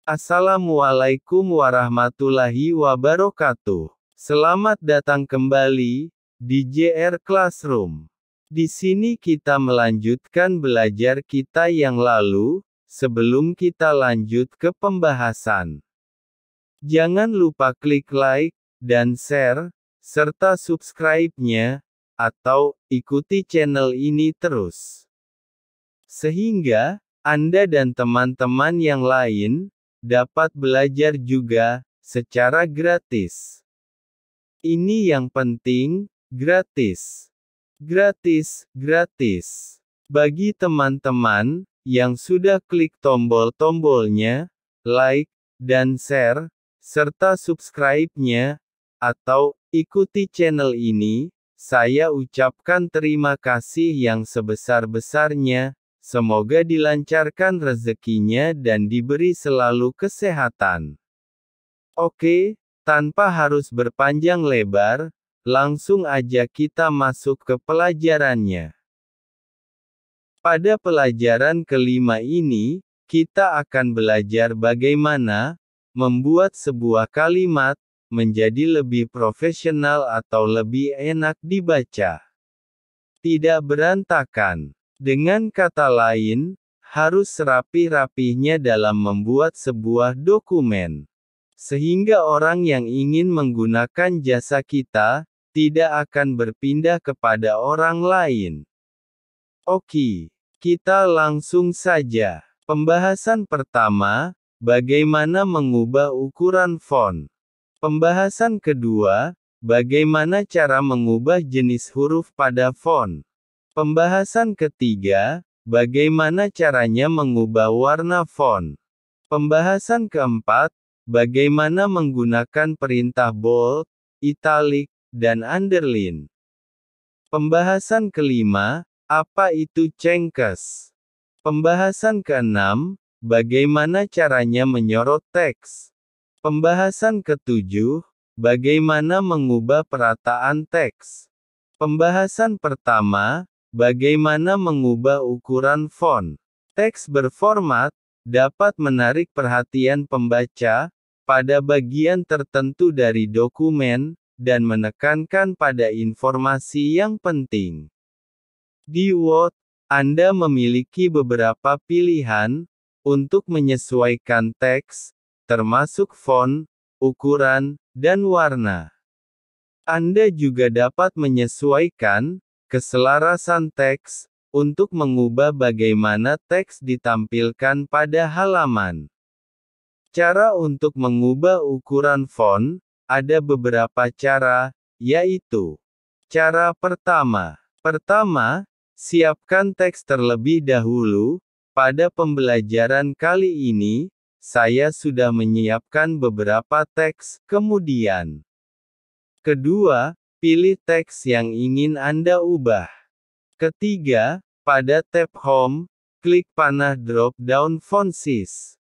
Assalamualaikum warahmatullahi wabarakatuh. Selamat datang kembali di JR Classroom. Di sini kita melanjutkan belajar kita yang lalu, sebelum kita lanjut ke pembahasan. Jangan lupa klik like dan share, serta subscribe-nya, atau ikuti channel ini terus. Sehingga Anda dan teman-teman yang lain dapat belajar juga secara gratis. Ini yang penting, gratis. Gratis, gratis. Bagi teman-teman yang sudah klik tombol-tombolnya, like, dan share, serta subscribe-nya, atau ikuti channel ini, saya ucapkan terima kasih yang sebesar-besarnya. Semoga dilancarkan rezekinya dan diberi selalu kesehatan. Oke, tanpa harus berpanjang lebar, langsung aja kita masuk ke pelajarannya. Pada pelajaran kelima ini, kita akan belajar bagaimana membuat sebuah kalimat menjadi lebih profesional atau lebih enak dibaca. Tidak berantakan. Dengan kata lain, harus rapi-rapihnya dalam membuat sebuah dokumen. Sehingga orang yang ingin menggunakan jasa kita, tidak akan berpindah kepada orang lain. Oke, kita langsung saja. Pembahasan pertama, bagaimana mengubah ukuran font. Pembahasan kedua, bagaimana cara mengubah jenis huruf pada font. Pembahasan ketiga, bagaimana caranya mengubah warna font. Pembahasan keempat, bagaimana menggunakan perintah bold, italic, dan underline. Pembahasan kelima, apa itu cengkes. Pembahasan keenam, bagaimana caranya menyorot teks. Pembahasan ketujuh, bagaimana mengubah perataan teks. Pembahasan pertama, bagaimana mengubah ukuran font. Teks berformat dapat menarik perhatian pembaca pada bagian tertentu dari dokumen dan menekankan pada informasi yang penting. Di Word, Anda memiliki beberapa pilihan untuk menyesuaikan teks, termasuk font, ukuran, dan warna. Anda juga dapat menyesuaikan keselarasan teks untuk mengubah bagaimana teks ditampilkan pada halaman. Cara untuk mengubah ukuran font, ada beberapa cara, yaitu: cara pertama. Pertama, siapkan teks terlebih dahulu. Pada pembelajaran kali ini, saya sudah menyiapkan beberapa teks, kemudian. Kedua, pilih teks yang ingin Anda ubah. Ketiga, pada tab Home, klik panah drop-down Font Size.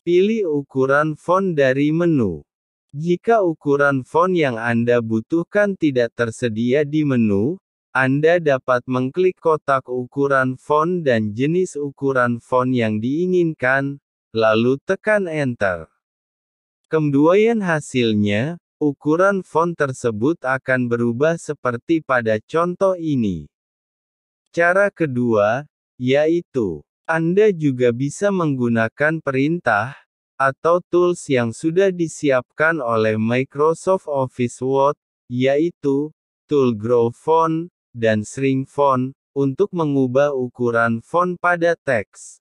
Pilih ukuran font dari menu. Jika ukuran font yang Anda butuhkan tidak tersedia di menu, Anda dapat mengklik kotak ukuran font dan jenis ukuran font yang diinginkan, lalu tekan Enter. Kemudian hasilnya, ukuran font tersebut akan berubah seperti pada contoh ini. Cara kedua, yaitu, Anda juga bisa menggunakan perintah atau tools yang sudah disiapkan oleh Microsoft Office Word, yaitu tool Grow Font dan Shrink Font, untuk mengubah ukuran font pada teks.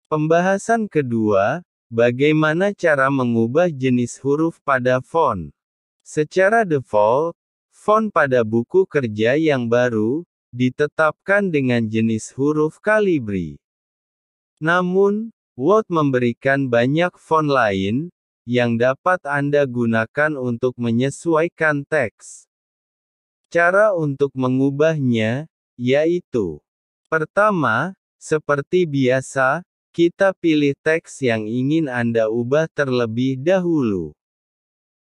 Pembahasan kedua, bagaimana cara mengubah jenis huruf pada font. Secara default, font pada buku kerja yang baru ditetapkan dengan jenis huruf Calibri. Namun, Word memberikan banyak font lain yang dapat Anda gunakan untuk menyesuaikan teks. Cara untuk mengubahnya, yaitu Pertama, seperti biasa, kita pilih teks yang ingin Anda ubah terlebih dahulu.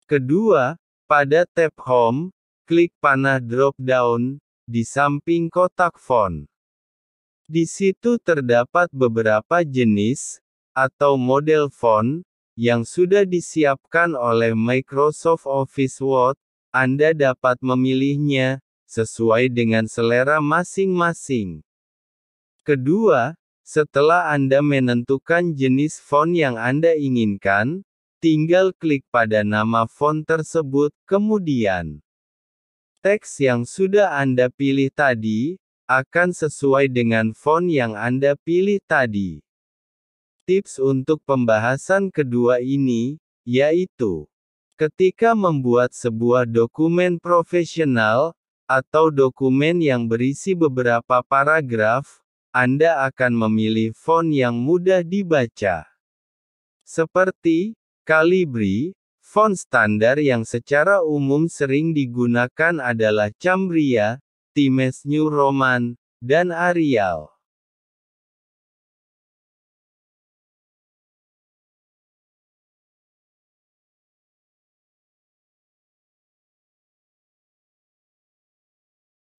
Kedua, pada tab Home, klik panah drop-down di samping kotak font. Di situ terdapat beberapa jenis atau model font yang sudah disiapkan oleh Microsoft Office Word. Anda dapat memilihnya sesuai dengan selera masing-masing. Kedua, setelah Anda menentukan jenis font yang Anda inginkan, tinggal klik pada nama font tersebut, kemudian teks yang sudah Anda pilih tadi akan sesuai dengan font yang Anda pilih tadi. Tips untuk pembahasan kedua ini, yaitu ketika membuat sebuah dokumen profesional atau dokumen yang berisi beberapa paragraf, Anda akan memilih font yang mudah dibaca. Seperti Calibri, font standar yang secara umum sering digunakan adalah Cambria, Times New Roman, dan Arial.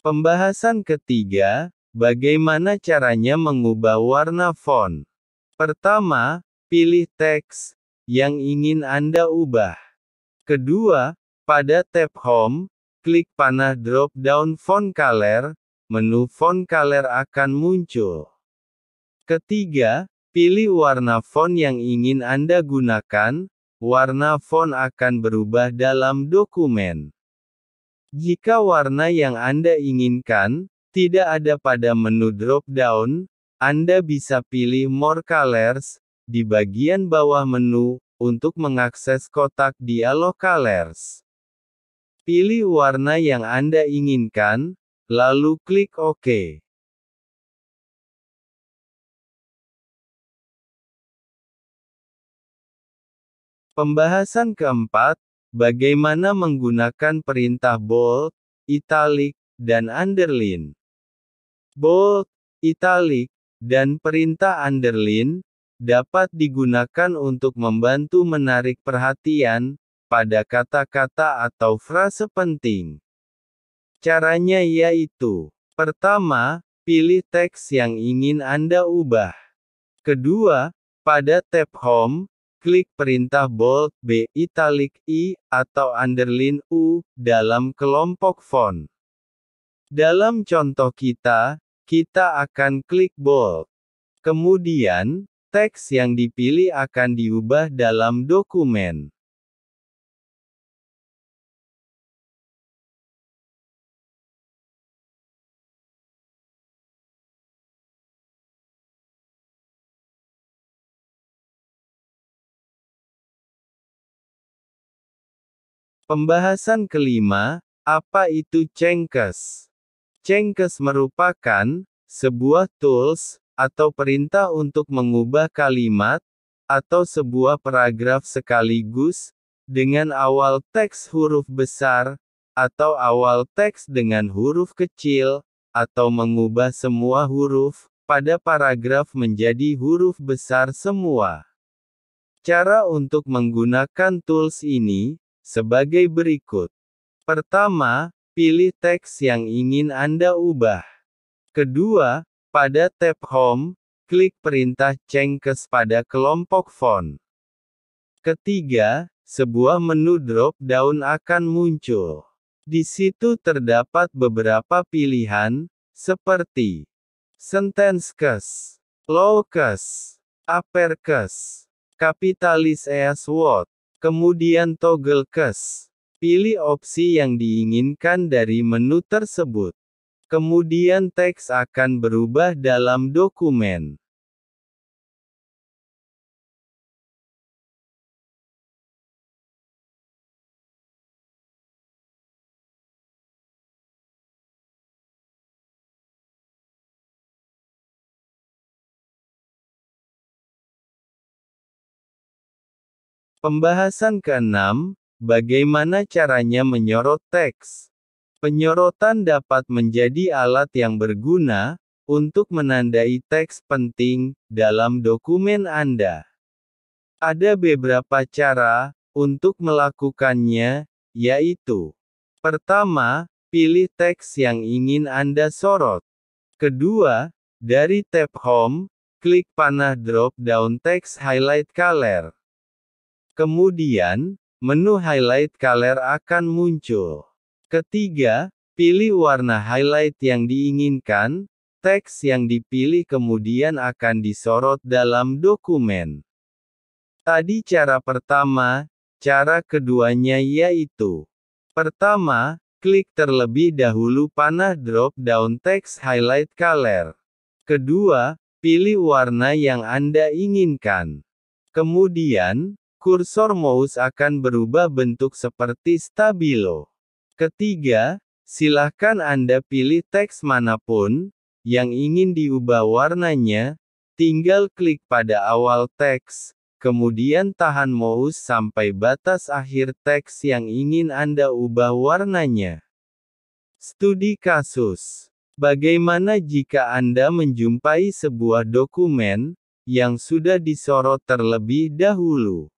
Pembahasan ketiga, bagaimana caranya mengubah warna font. Pertama, pilih teks yang ingin Anda ubah. Kedua, pada tab Home, klik panah drop-down Font Color, menu Font Color akan muncul. Ketiga, pilih warna font yang ingin Anda gunakan, warna font akan berubah dalam dokumen. Jika warna yang Anda inginkan tidak ada pada menu drop-down, Anda bisa pilih More Colors di bagian bawah menu untuk mengakses kotak dialog Colors. Pilih warna yang Anda inginkan, lalu klik OK. Pembahasan keempat, bagaimana menggunakan perintah bold, italic, dan underline. Bold, italic, dan perintah underline dapat digunakan untuk membantu menarik perhatian pada kata-kata atau frase penting. Caranya yaitu: pertama, pilih teks yang ingin Anda ubah. Kedua, pada tab Home, klik perintah bold B, italic I, atau underline U, dalam kelompok font. Dalam contoh kita akan klik bold. Kemudian, teks yang dipilih akan diubah dalam dokumen. Pembahasan kelima, apa itu Cengkes? Cengkes merupakan sebuah tools atau perintah untuk mengubah kalimat atau sebuah paragraf sekaligus dengan awal teks huruf besar atau awal teks dengan huruf kecil, atau mengubah semua huruf pada paragraf menjadi huruf besar semua. Cara untuk menggunakan tools ini sebagai berikut. Pertama, pilih teks yang ingin Anda ubah. Kedua, pada tab Home, klik perintah Cengkes pada kelompok font. Ketiga, sebuah menu drop-down akan muncul. Di situ terdapat beberapa pilihan, seperti Sentence Case, Low Case, Upper Case, Capitalize as Word, kemudian Toggle Case. Pilih opsi yang diinginkan dari menu tersebut. Kemudian teks akan berubah dalam dokumen. Pembahasan keenam, bagaimana caranya menyorot teks. Penyorotan dapat menjadi alat yang berguna untuk menandai teks penting dalam dokumen Anda. Ada beberapa cara untuk melakukannya, yaitu: pertama, pilih teks yang ingin Anda sorot. Kedua, dari tab Home, klik panah drop-down teks Highlight Color. Kemudian, menu Highlight Color akan muncul. Ketiga, pilih warna highlight yang diinginkan. Teks yang dipilih kemudian akan disorot dalam dokumen. Tadi cara pertama, cara keduanya yaitu: pertama, klik terlebih dahulu panah drop-down teks Highlight Color. Kedua, pilih warna yang Anda inginkan. Kemudian, kursor mouse akan berubah bentuk seperti stabilo. Ketiga, silahkan Anda pilih teks manapun yang ingin diubah warnanya, tinggal klik pada awal teks, kemudian tahan mouse sampai batas akhir teks yang ingin Anda ubah warnanya. Studi kasus. Bagaimana jika Anda menjumpai sebuah dokumen yang sudah disorot terlebih dahulu?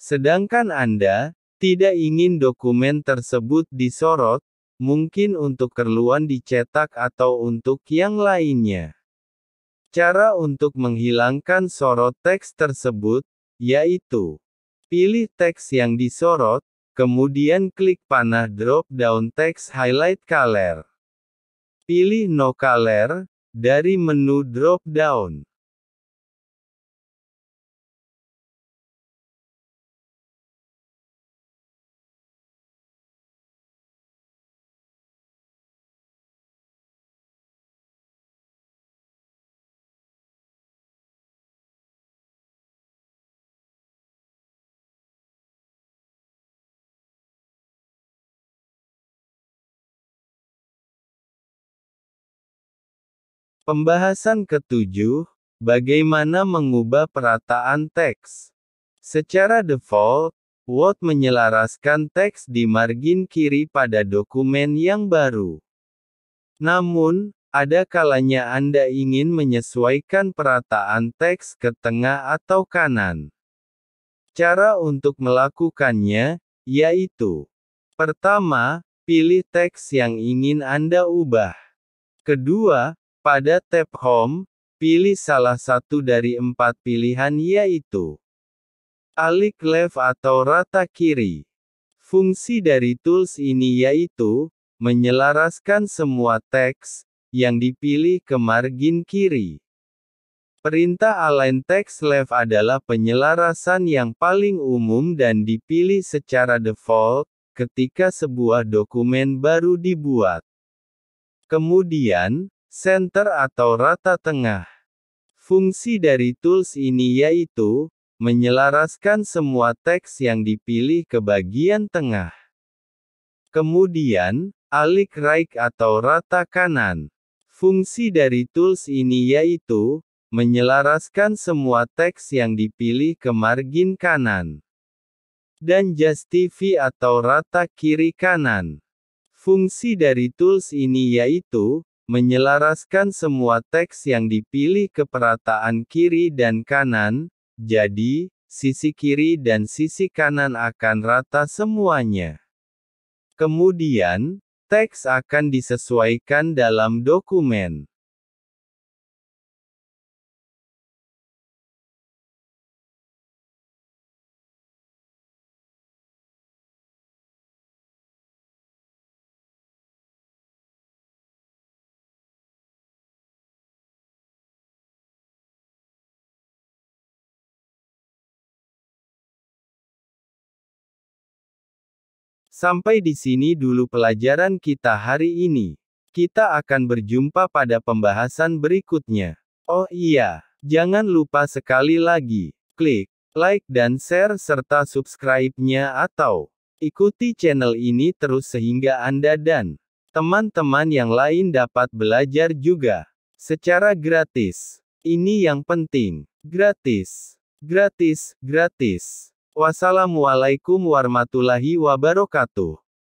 Sedangkan Anda tidak ingin dokumen tersebut disorot, mungkin untuk keperluan dicetak atau untuk yang lainnya. Cara untuk menghilangkan sorot teks tersebut, yaitu: pilih teks yang disorot, kemudian klik panah drop-down teks Highlight Color. Pilih No Color dari menu drop-down. Pembahasan ketujuh, bagaimana mengubah perataan teks. Secara default, Word menyelaraskan teks di margin kiri pada dokumen yang baru. Namun, ada kalanya Anda ingin menyesuaikan perataan teks ke tengah atau kanan. Cara untuk melakukannya, yaitu: pertama, pilih teks yang ingin Anda ubah. Kedua, pada tab Home, pilih salah satu dari 4 pilihan yaitu: alik left atau rata kiri. Fungsi dari tools ini yaitu menyelaraskan semua teks yang dipilih ke margin kiri. Perintah Align Text Left adalah penyelarasan yang paling umum dan dipilih secara default ketika sebuah dokumen baru dibuat. Kemudian, Center atau rata tengah. Fungsi dari tools ini yaitu menyelaraskan semua teks yang dipilih ke bagian tengah. Kemudian, alik right atau rata kanan. Fungsi dari tools ini yaitu menyelaraskan semua teks yang dipilih ke margin kanan. Dan justify atau rata kiri kanan. Fungsi dari tools ini yaitu menyelaraskan semua teks yang dipilih ke perataan kiri dan kanan, jadi, sisi kiri dan sisi kanan akan rata semuanya. Kemudian, teks akan disesuaikan dalam dokumen. Sampai di sini dulu pelajaran kita hari ini. Kita akan berjumpa pada pembahasan berikutnya. Oh iya, jangan lupa sekali lagi, klik like dan share serta subscribe-nya atau ikuti channel ini terus sehingga Anda dan teman-teman yang lain dapat belajar juga secara gratis. Ini yang penting, gratis. Gratis, gratis. Wassalamualaikum warahmatullahi wabarakatuh.